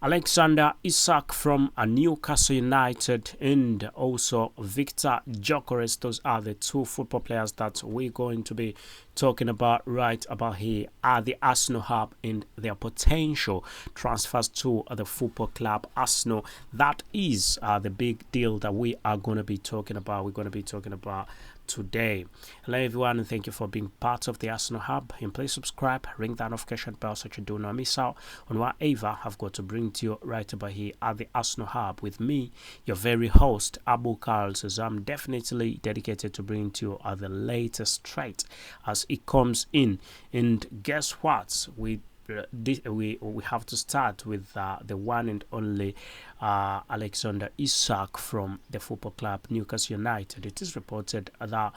Alexander Isak from Newcastle United and also Victor Gyökeres. Those are the two football players that we're going to be talking about right about here at the Arsenal Hub and their potential transfers to the football club Arsenal. That is the big deal that we are going to be talking about. We're going to be talking about today. Hello everyone, and thank you for being part of the Arsenal Hub. And please subscribe, ring that notification bell so you do not miss out on whatever I've got to bring to you right about here at the Arsenal Hub with me, your very host, Abu Carls, as I'm definitely dedicated to bring to you the latest trade as it comes in. And guess what? We have to start with the one and only Alexander Isak from the football club Newcastle United. It is reported that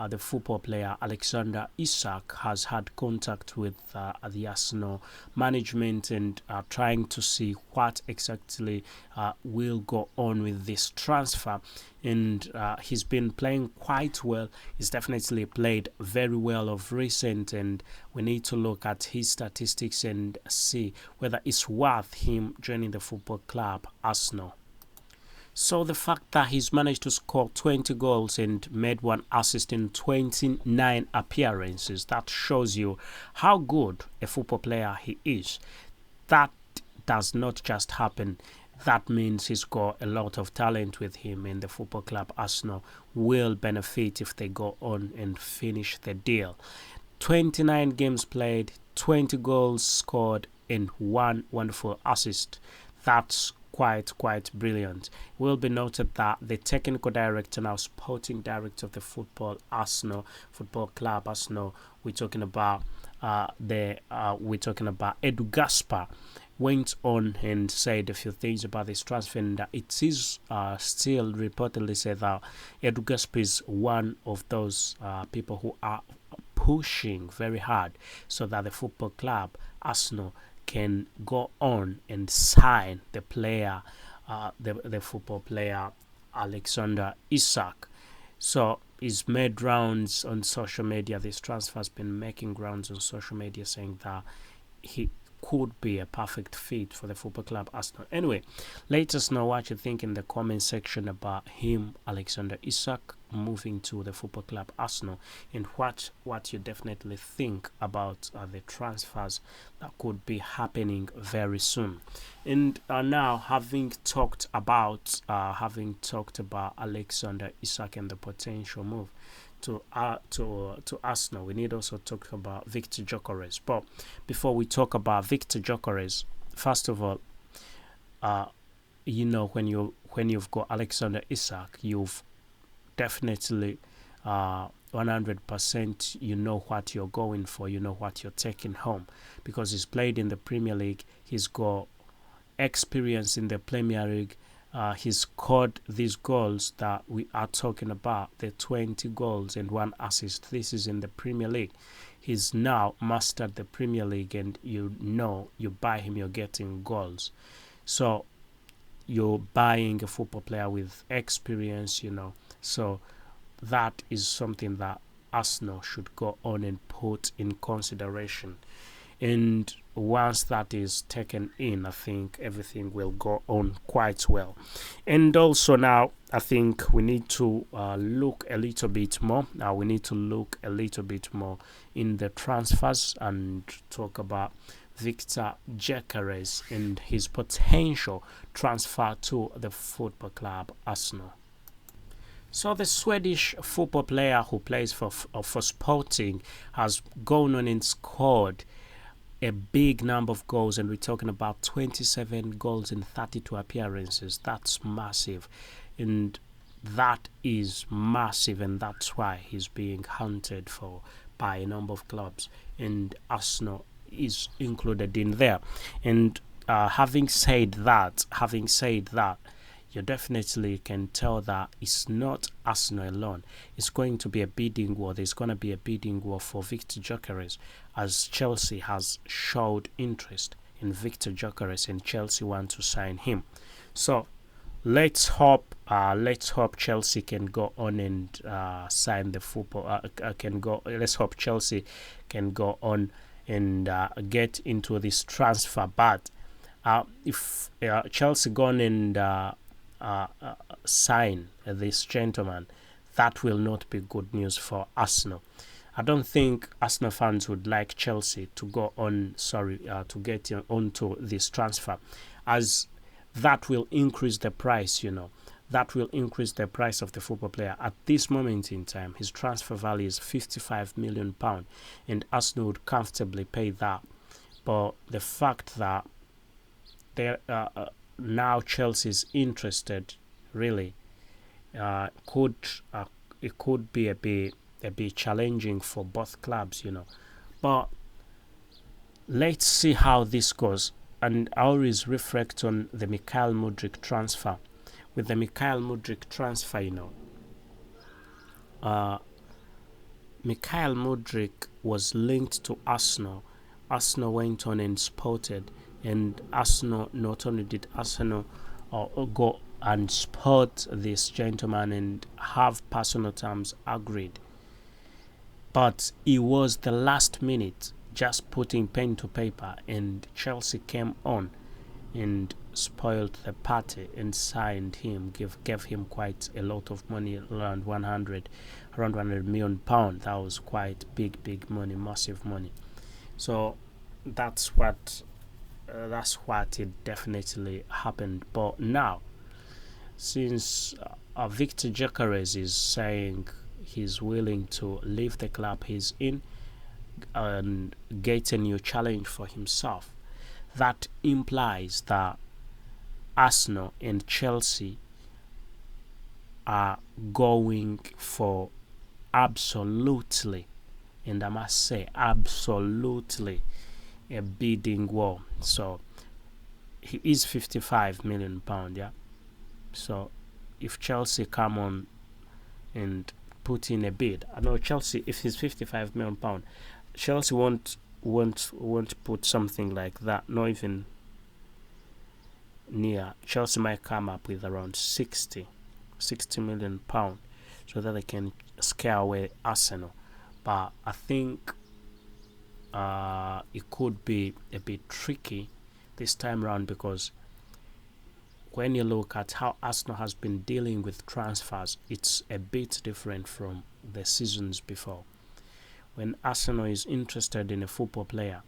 the football player Alexander Isak has had contact with the Arsenal management and trying to see what exactly will go on with this transfer. And he's been playing quite well. He's definitely played very well of recent, and we need to look at his statistics and see whether it's worth him joining the football club Arsenal. So the fact that he's managed to score 20 goals and made one assist in 29 appearances, that shows you how good a football player he is. That does not just happen. That means he's got a lot of talent with him, and the football club Arsenal will benefit if they go on and finish the deal. 29 games played, 20 goals scored, and one wonderful assist. That's quite brilliant. It will be noted that the technical director, now sporting director of the football club Arsenal, we're talking about Edu Gaspar, went on and said a few things about this transfer, and it is still reportedly said that Edu Gaspar is one of those people who are pushing very hard so that the football club Arsenal can go on and sign the player, the football player Alexander Isak. So he's made rounds on social media. This transfer has been making rounds on social media saying that he could be a perfect fit for the football club Arsenal. Anyway, let us know what you think in the comment section about him, Alexander Isak, moving to the football club Arsenal, and what you definitely think about the transfers that could be happening very soon. And now, having talked about Alexander Isak and the potential move to Arsenal, we need also talk about Victor Gyökeres. But before we talk about Victor Gyökeres, first of all, when you've got Alexander Isak, you've definitely 100% you know what you're going for, you know what you're taking home, because he's played in the Premier League, he's got experience in the Premier League. He's scored these goals that we are talking about, the 20 goals and one assist. This is in the Premier League. He's now mastered the Premier League, and you buy him, you're getting goals. So you're buying a football player with experience, So that is something that Arsenal should go on and put in consideration. And once that is taken in, I think everything will go on quite well. And also now, I think we need to look a little bit more. We need to look a little bit more in the transfers and talk about Victor Gyökeres and his potential transfer to the football club Arsenal. So the Swedish football player who plays for Sporting has gone on and scored a big number of goals, and we're talking about 27 goals in 32 appearances. That's massive, and that is massive, and that's why he's being hunted for by a number of clubs, and Arsenal is included in there. And having said that, you definitely can tell that it's not Arsenal alone. It's going to be a bidding war. There's going to be a bidding war for Victor Gyökeres, as Chelsea has showed interest in Victor Gyökeres, and Chelsea want to sign him. So let's hope Chelsea can go on and sign the football. Let's hope Chelsea can go on and get into this transfer. But if Chelsea gone and sign this gentleman, that will not be good news for Arsenal. I don't think Arsenal fans would like Chelsea to go on, to get onto this transfer, as that will increase the price, That will increase the price of the football player. At this moment in time, his transfer value is £55 million, and Arsenal would comfortably pay that. But the fact that now Chelsea is interested, really, it could be a bit challenging for both clubs, But let's see how this goes. And I always reflect on the Mikel Mudri transfer. With the Mikel Mudri transfer, Mikel Mudri was linked to Arsenal. Arsenal went on and spotted, and Arsenal, not only did Arsenal go and spot this gentleman and have personal terms agreed, but it was the last minute, just putting pen to paper, and Chelsea came on and spoiled the party and signed him, gave him quite a lot of money, around 100 million pound. That was quite big money, massive money. So that's what it definitely happened. But now, since Victor Gyökeres is saying he's willing to leave the club he's in and get a new challenge for himself, that implies that Arsenal and Chelsea are going for absolutely, and I must say absolutely, a bidding war. So he is £55 million, yeah. So if Chelsea come on and put in a bid, I know Chelsea, if he's £55 million, Chelsea won't put something like that, not even near. Chelsea might come up with around 60 million pound, so that they can scare away Arsenal. But I think it could be a bit tricky this time around, because when you look at how Arsenal has been dealing with transfers, it's a bit different from the seasons before. When Arsenal is interested in a football player,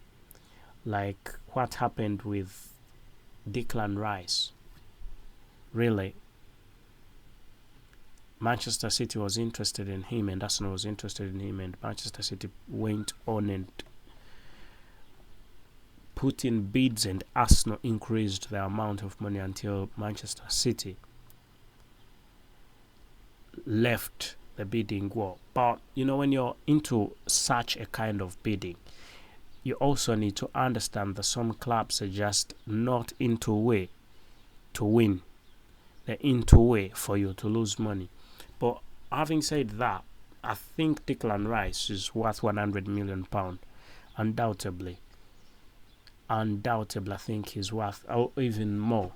like what happened with Declan Rice, really, Manchester City was interested in him and Arsenal was interested in him, and Manchester City went on and put in bids, and Arsenal increased the amount of money until Manchester City left the bidding war. But when you're into such a kind of bidding, you also need to understand that some clubs are just not into a way to win. They're into a way for you to lose money. But having said that, I think Declan Rice is worth £100 million. Undoubtedly, I think he's worth even more.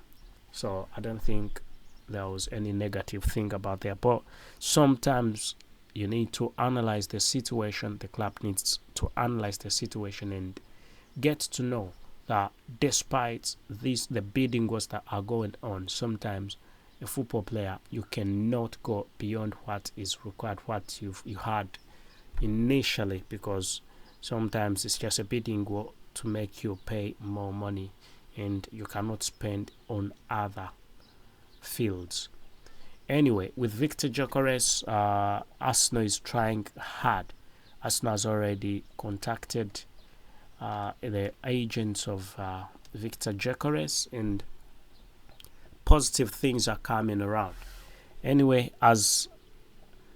So I don't think there was any negative thing about that. But sometimes you need to analyze the situation. The club needs to analyze the situation and get to know that despite the bidding wars that are going on, sometimes a football player, you cannot go beyond what is required, what you had initially, because sometimes it's just a bidding war to make you pay more money, and you cannot spend on other fields. Anyway, with Victor Gyökeres, Arsenal is trying hard. Arsenal has already contacted the agents of Victor Gyökeres, and positive things are coming around. Anyway, as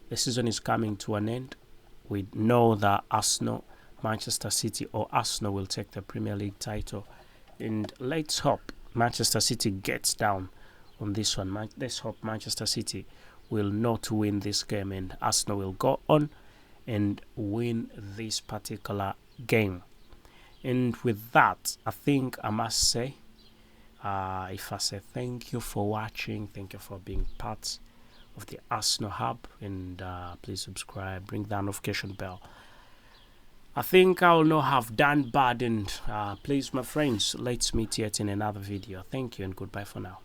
the season is coming to an end, we know that Arsenal, Manchester City, or Arsenal will take the Premier League title, and let's hope Manchester City gets down on this one. Let's hope Manchester City will not win this game and Arsenal will go on and win this particular game. And with that, I think I must say, if I say thank you for watching, thank you for being part of the Arsenal Hub, and please subscribe, ring that notification bell. I think I will not have done bad, and please, my friends, let's meet yet in another video. Thank you and goodbye for now.